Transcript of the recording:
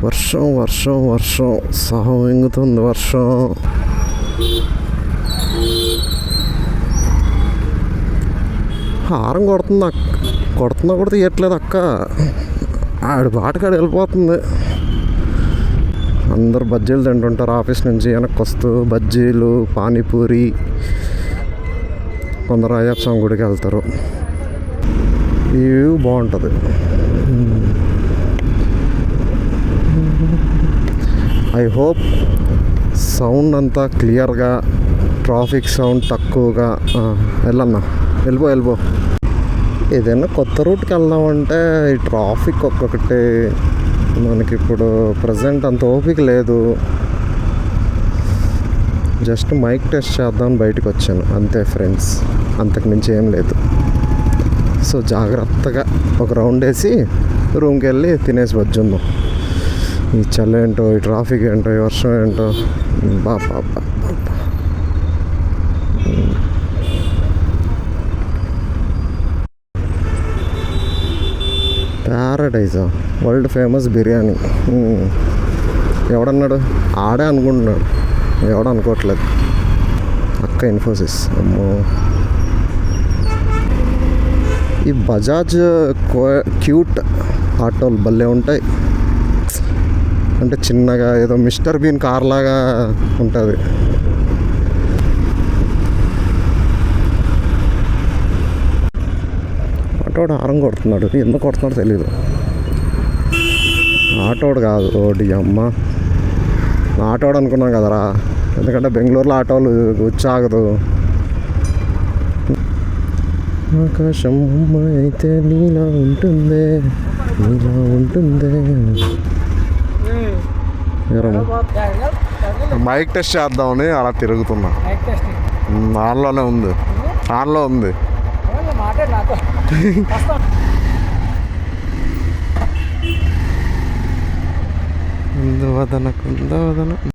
వర్షం వర్షం వర్షం సాగుతుంది వర్షం. హారం కొడుతున్నా కూడా తీయట్లేదు అక్క. ఆడి బాటకాడు వెళ్ళిపోతుంది. అందరు బజ్జీలు తింటుంటారు ఆఫీస్ నుంచి వెనక్కి వస్తూ. బజ్జీలు, పానీపూరి. కొందరు అయ్యప్ప స్వామి గుడికి వెళ్తారు. ఈ వ్యూ బాగుంటుంది. ఐ హోప్ సౌండ్ అంతా క్లియర్గా, ట్రాఫిక్ సౌండ్ తక్కువగా. వెళ్ళన్నా, వెళ్ళిపో. ఏదైనా కొత్త రూట్కి వెళ్దామంటే ఈ ట్రాఫిక్ ఒక్కొక్కటి మనకి ఇప్పుడు ప్రజెంట్ అంత ఓపిక లేదు. జస్ట్ మైక్ టెస్ట్ చేద్దామని బయటకు వచ్చాను అంతే ఫ్రెండ్స్, అంతకు మించి ఏం లేదు. సో జాగ్రత్తగా ఒక రౌండ్ వేసి రూమ్కి వెళ్ళి తినేసి వచ్చుందాం. ఈ చలి ఏంటో, ఈ ట్రాఫిక్ ఏంటో, ఈ వర్షం ఏంటో. బాబా ప్యారడైజా, వరల్డ్ ఫేమస్ బిర్యానీ. ఎవడన్నాడు? ఆడే అనుకుంటున్నాడు, ఎవడ అనుకోవట్లేదు. అక్క ఇన్ఫోసిస్. అమ్మో, ఈ బజాజ్ క్యూట్ ఆటోలు భలే ఉంటాయి. అంటే చిన్నగా ఏదో మిస్టర్ బీన్ కార్ లాగా ఉంటుంది. ఆటోడు హారం కొడుతున్నాడు, ఎందుకు కొడుతున్నాడో తెలీదు. ఆటోడు కాదు, ఓడి అమ్మ, ఆటోడు అనుకున్నాను కదరా. ఎందుకంటే బెంగళూరులో ఆటోలు వచ్చాగదు. ఆకాశం అయితే నీలా ఉంటుందే, నీలా ఉంటుందే. మైక్ టెస్ట్ చేద్దామని అలా తిరుగుతున్నా. ఆన్లోనే ఉంది, ఆన్లో ఉంది. కుందవదన